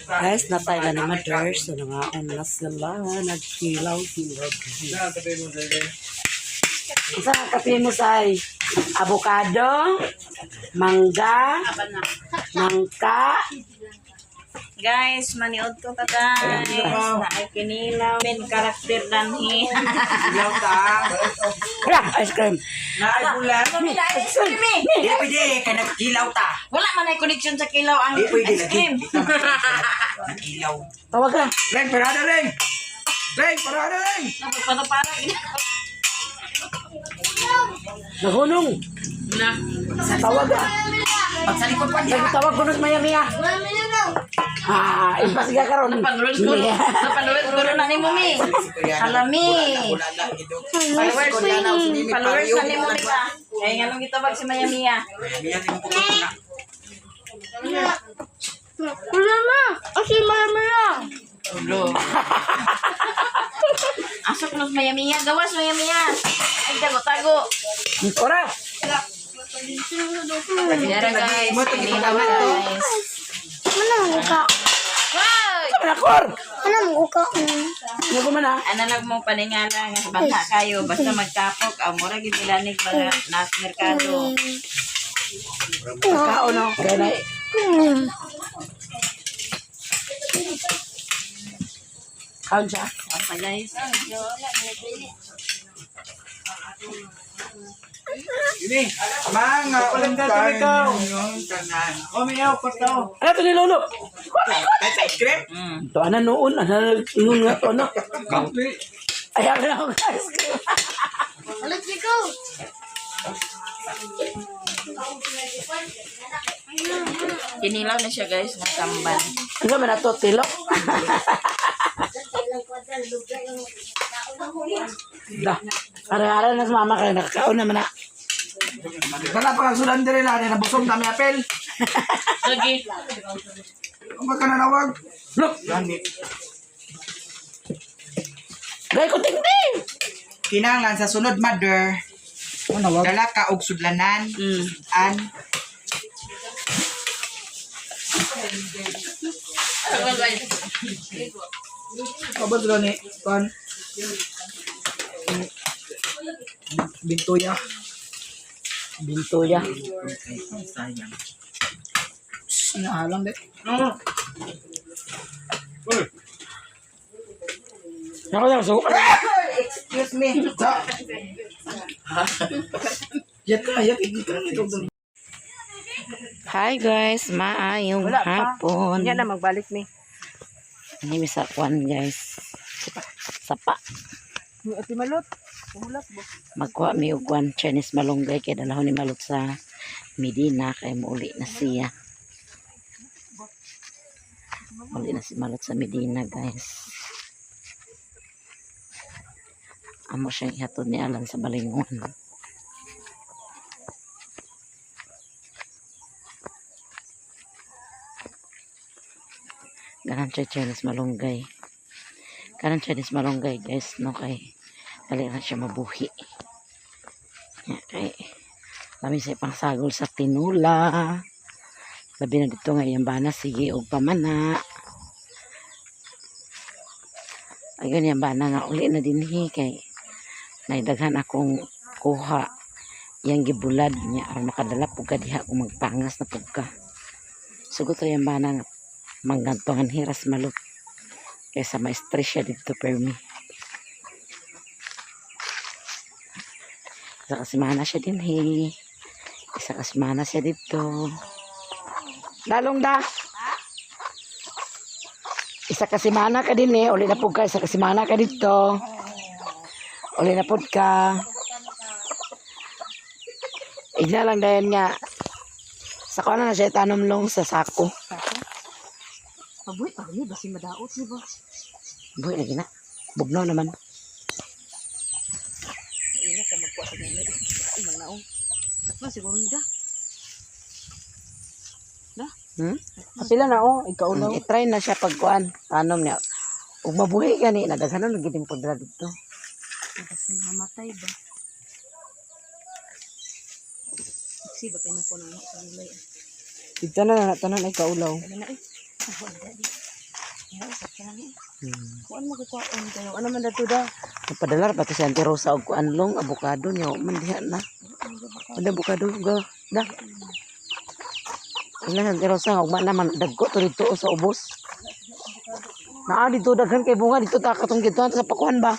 Guys, natay na ni Mother. So, nangaon na sila. Nagkilaw-kilaw. Isa nga kape mo sa avocado, mangga, nangka. Guys, maniod ko ka guys. Na ay kinilaw. Ben karakter danhi. Ilaw ta. Kaya, ice cream. Naibulan. Ice cream eh. Di pwede, kaya nagkilaw ta. Wala man ay connection sa kilaw ang Di pwede ice cream. Nagkilaw. Tawag ka. Reng, parada Reng. Reng, parada Reng. Para. Nahunong. Na. Tawag ka. Pag sa likod pa niya. Tawag ko ng maya-maya. Impasiga ka ron. Napanulit na ni Mumi. Alami. Followers na ni Mumi ka. Kaya nga nung gitabag si Maya Mia. Wala na! Kasi Maya. Ulo. Asok nos Maya Mia. Gawas Maya Mia. Ay, tago-tago. Ora. Yara guys. Kinilaw guys. Ano ang uka? Wow! Manakor. Ano ang uka? Ano ko man ha? Analag mo paningala nga bangka kayo. Basta magkapok. Ang mura ginilanig mga nas merkado. Kao no. Kaya na. Kaon siya. Apa guys? Ini, mga ungkan yung kanan. Ano ito ni Lolo? That's ice cream? Ito ana noon. Ana noon nga ito no. Kape. Ayaw na ako guys. Let's go! Kinilaw na siya guys. Ng tamban. Ano man ito? Tilo. Dah. Ara-ara na sa mama kayo. Nakakaon naman na. Wala pa kang sulan din nila. Nabusog na may apel. Lagi. Ang ka nanawag. Look. Gay ko tingting. Kinangan sa sunod, mother. Dala ka og sudlanan. An. Abot ro ni kon. Bintuya. Bintuya. Sayang. Sinahalang de. Ako lang so. Excuse me. Yat ka ito. Hi guys. Maayong hapon. Yan na magbalik mi. Ini bisa kuan guys. Sapa. Ati malot. Hulak bo. Magkuha mi og kuan Chinese malunggay kay dalahon ni Malot sa Medina kay muuli na siya. Muuli na si Malot sa Medina guys. Amo siyang ihatod ni Alan sa Balingon. Kanan siya Chinese malunggay. Kanan Chinese malunggay guys no kay dali na siya mabuhi. Okay. Lami siya pang sagol sa tinula. Labi na dito nga yung bana sige og pamana. Ayun yung bana nga uli na dinhi kay naidaghan akong kuha yang gibulad niya aron makadala pug diha kung magpangas na pugka. Sugot ra yung bana nga manggantongan hiras Malot kaysa ma-stress siya dito permi. Isa kasimana siya din isa kasimana siya dito lalong da isa kasimana ka din uli na pug ka isa kasimana ka dito uli na pud ka igna lang dayan nga sa kuha na siya tanomlong sa sako. Pabuhi pa ni basi madaot si boss. Buhay lagi na. Bugnaw naman. Ina ka magkuha sa mga imang naong. Tatlo siguro nida. Apila na ikaw na. I-try na siya pagkuan. Tanom niya. Ug mabuhay gani nadaghanan og giting pudra dito. Kasi mamatay ba? Si ba kayo po nang sa gulay. Dito na tanan ay kaulaw. Ano na Kuan mo kuan kayo. Ano man dato da? Padalar pati si Auntie Rosa og kuanlong avocado niya man diha na. Ada avocado ga da. Ila si Auntie Rosa og man dagko to dito sa ubos. Naa dito daghan kay bunga dito ta katong dito sa pakuan ba.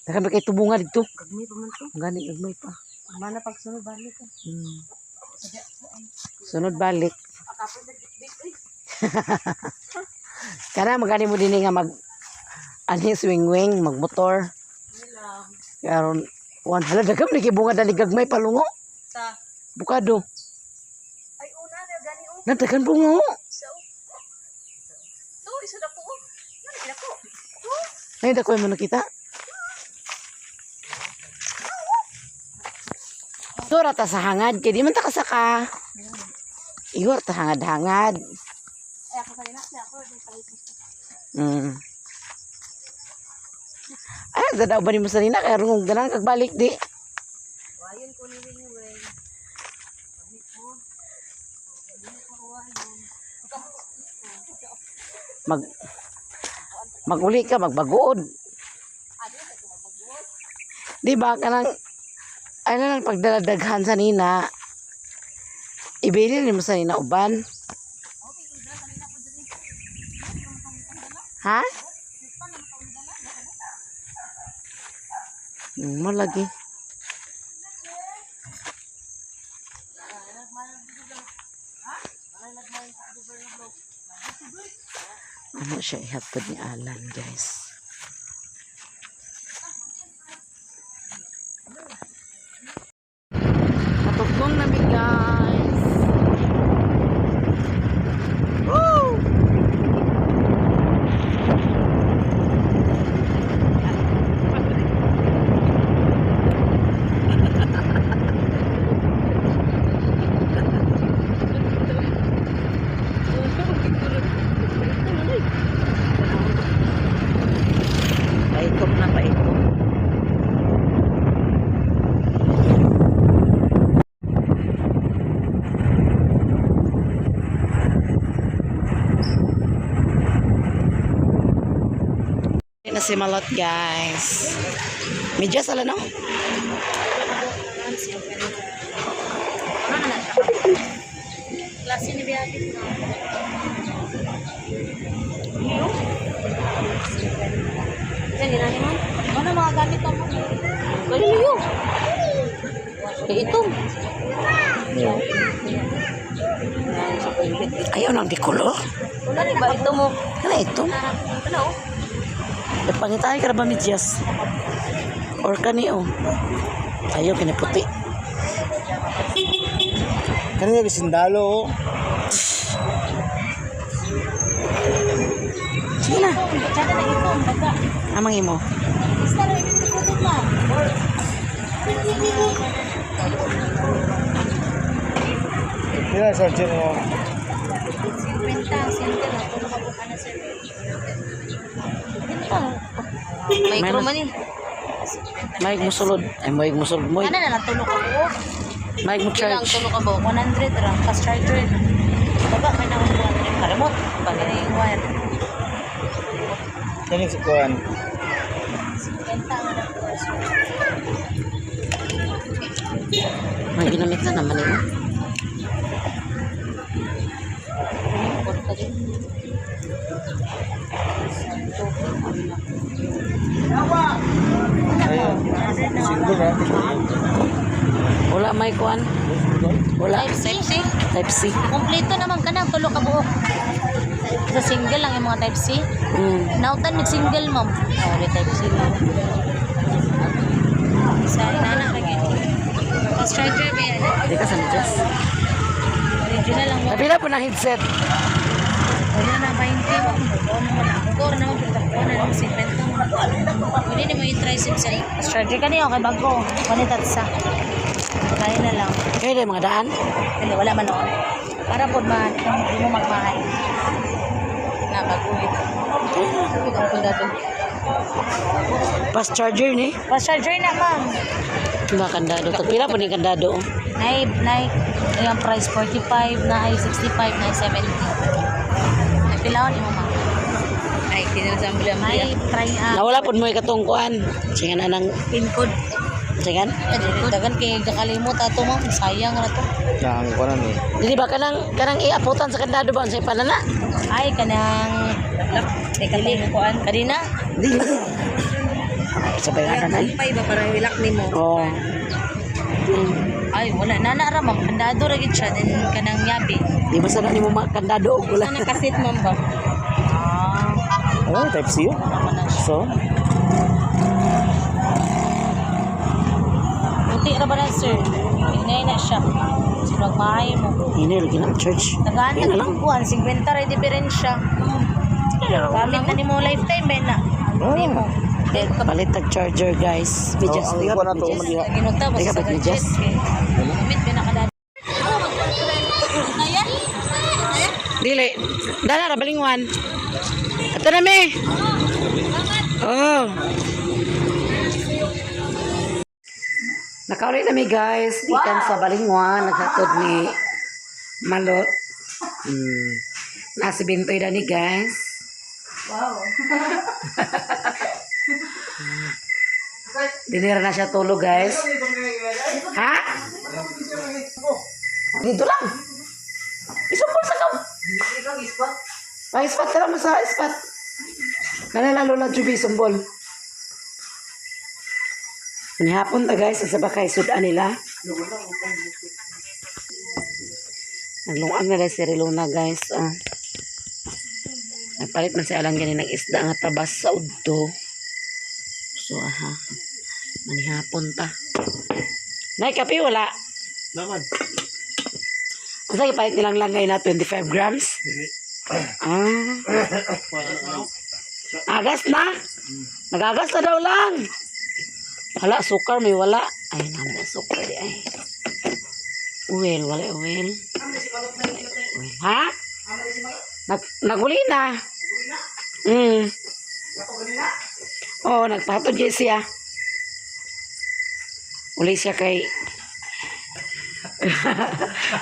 Daghan ba kay tubunga dito. Gagmay pa man to. Gani gagmay pa. Mana pagsunod balik ka. Sunod balik. Kana magani mo din nga mag ani swing-wing magmotor. Karon wan hala dagam ni bunga dali gagmay palungo. Sa Bukado. ay una na gani o. Nadagan bungo. So isa na po. Nani ko. Ay dako mo nakita. Dora ta sa hangad kay di man ta kasaka. Igor ta hangad-hangad. Ay ako kanina ako Ay, dadaw ba ni mo sa nina kaya rungog ganang kagbalik di. Wayon ko ni ring way. Maguli ka magbagood. Di ba kanang ano lang pagdaladaghan sa nina. Ibili ni mo sa nina uban. Ha? Mo lagi. Ano siya ihatod ni Alan, guys. Matugtong namin, guys. Woo! Paitom na paitom. Na si Malot, guys. Medyas ala no? klase ni Biagit na. Yan ginani mo. Ano mga gamit mo? Ganun yun. Ito. Ayaw nang di color. Wala ni ba ito mo? Kana ito. Ano? Pangitay ka na ba medyas? Or kani oh. Ayaw kini puti. Kanina bisindalo oh. Sige na. Kada na ito, baga. Amang imo. Basta lang ito tututot na. Kaya sa gym mo. Benta, center na. Kung makabuka na sir. Micro man eh. Maig mo sulod. Ay maig mo sulod mo. Ano na lang, tulog ako. Maig mo Ilang charge. tulog ka ba? 100 ra. Fast charger. Baba, may nang 100. Karimot. Pag na yung wire. Kanin si Kuan. Benta nga na. May ginamit na naman imo. Remote ka din. Ayun. Single na. Wala may kuan. Wala. Type C. Type C. Kompleto naman ka na. Tulog ka buok. Sa single lang yung mga type C. Nautan mig single mom. Oh, ulit type C. Sa inana lagi. Fast charger ba yan? Di ka sa medyas. Original lang mo. Napila po na headset. Original na 20 mo. Oo naman ako. Kuro naman pinagkakuha na naman 50 mo. Pwede mo i-try sa fast charger ka niyo. Okay, bago. Panitat sa. Kaya na lang. Kaya na yung mga daan. Hindi, wala man noon. Para po hindi mo magmahay. Na bagulit. Sabi ko ang pundado. Fast charger ni. Fast charger na ma'am. Mga kandado. Tagpila po ni kandado. Yung price 45, na ay 65, na ay 70. Pilawan mo ma. Ay, kinasambol ang May try Nawala po mo ikatong kuan. Singa na ng pin code. singan. Dagan kay gakalimot ato mo. Sayang ra to. Yang ko na ni. Dili ba kanang iaputan sa kandado ba sa panana? Ay kanang dili kuan kanina. Dili. Sa bayan na. Pay ba parang ilak ni mo? Oh. Ay wala nana ra ma'am. Kandado ra gid siya din kanang yabi. Di ba sana nimo kandado og Sa nakasit man ba? Oh, type C yun. So, Buti ra ba na sir? Inay na siya. Sino magmahay mo? ini lagi na church. Tagaan Yan na lang. lang kuhan, 50 rin diferensya. Gamit na ni mo lifetime, ben na. Hindi mo. Palit tag charger guys. Medyas ang iko na to maliha. Ginugta, basta Teka, sa ba't ni gadget. Jess? Gamit, ben na kadali. Dili. Dala ra balingwan. Ato na me. Oh. Nakaulit na mi guys. Ikan sa balingwan. Naghatod ni Malot. Nasa bintoy na ni guys. Wow. Dinira na siya tulog guys. Ha? Dito lang. Isumpol sa kaw. Pa-ispat ka lang sa ispat. Kanala lola Juby sumbol. Nihapon ta guys sa bakay sudan nila. Naglungang na dahil si Riluna guys. Nagpalit man siya alang ganin ng isda nga tabas sa udto. So aha. Manihapon ta. Nay kape wala. Naman. Ang sige palit nilang langay na 25 grams. Agas na. Nagagas na daw lang. Wala, sukar may wala. Ay, naman sukar di ay. Uwel, wala uwel. Uwel, ha? Naguli na. Oo, nagpato dyan siya. Uli siya kay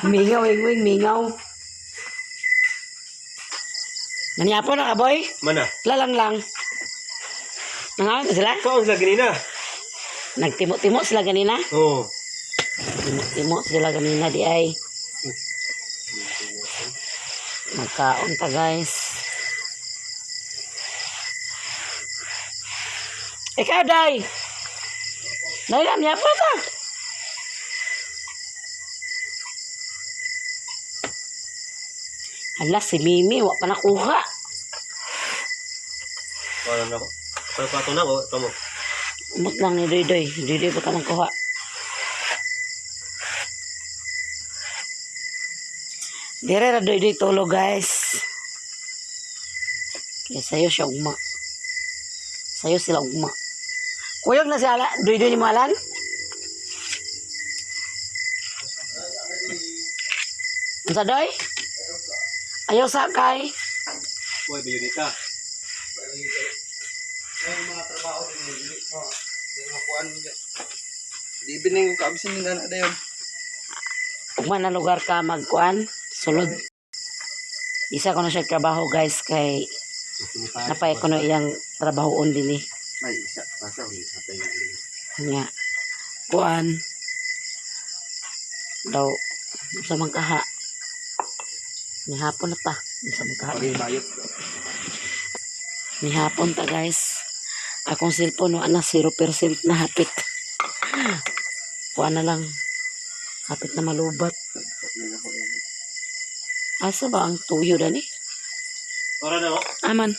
mingaw, wing, mingaw. Nanyapo na ka, boy? Mana? Lalang lang. Nangalan sila? Ikaw ang ganina. Nagtimo-timo sila ganina. Oo. Timo sila ganina di ay. Magkaon ta guys. Ikaw, Day. Day, niya pa ta. Hala, si Mimi, wak pa nakuha. Wala na ko. Pagpato na ko, tamo. Umot lang ni Doy-Doy. Doy-Doy pa ka magkuha. Dire ra Doy-Doy tulog guys. Kaya sayo siya ugma. Sayo sila ugma. Kuyog na siya Doy-Doy ni Malan. Unsa Doy? Ayaw sakay. Boy, biyo dita. Di bining ko kabisin nila na dayon. Ugma na lugar ka magkuan. Sulod. Isa ko na siya trabaho guys kay napay ko na iyang trabahoon din eh. Ay, isa. Pasa ulit. Hatay na rin. Nga. Kuan. Daw. Sa magkaha. Ni hapon na ta. Sa magkaha. Paging bayot. Ni hapon ta guys. Akong cellphone no ana 0% na hapit. Kuan na lang. Hapit na malubat. Asa ba ang tuyo dani? Ora na ko. Aman.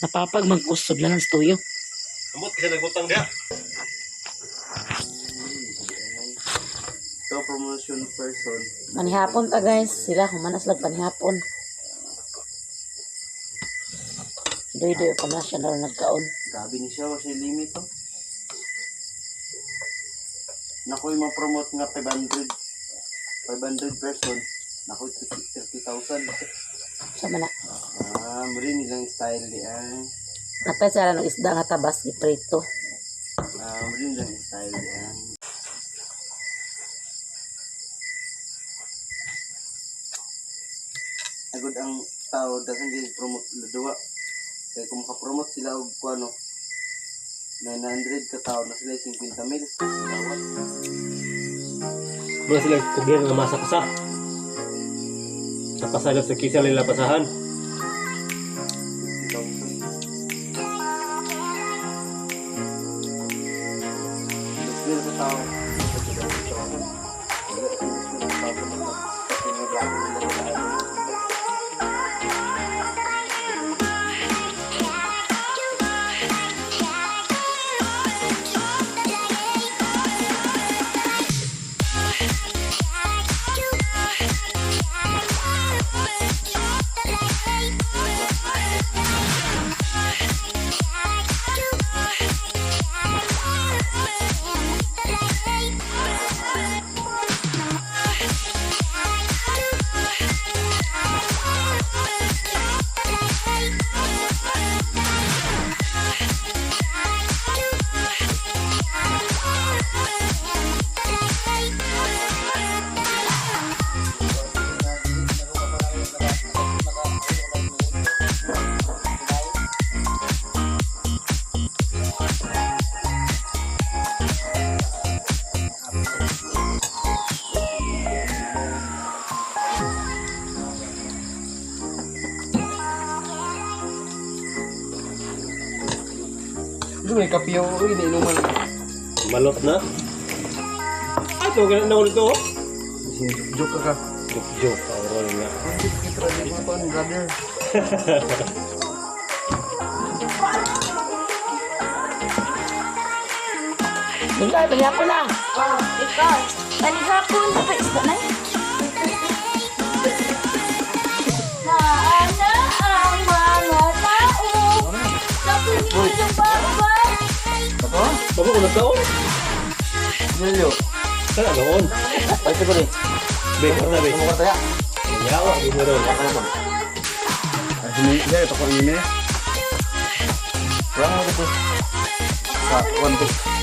Napapag magkusod lang sa tuyo. Ambot kasi nagbutang dia. So, promotion person. Manihapon ta guys. Sila humanas lang panihapon. Doy-doy pa na siya na nagkaon. Gabi ni siya, kasi limit to. Nako'y ma-promote nga 500 person. Nako'y 30,000. Sa mana. Muli nilang style di ay. Napay sila ng isda nga tabas ni prito. Muli nilang style di ay. ang tao dahil hindi promote sila duwa. Kaya kung makapromote sila og kuano 900 ka tao na sila 50 mil. Tawad. Mula sila kubihan ng masa kasa. Sa pasahan sa kisya nila pasahan. 50,000. Mil ka tao. May kapiyo, iniinuman. Malot na. Ay, ito, ganun na ulit ito. Joke ka. Joke. Roll nga. Kita di mo pa ni brother. Bigay, bigay ko na. Oh, ikaw. Panihapon, pa isda na. Naana ang mga tao sa punyong babay. Bago ko na taon. Nelyo. Sana noon. Ay, ko ni. Be, ano be? Mo kaya. Yawa, di mo ron. Ini dia toko ini. Kurang gitu. Sa 1 2.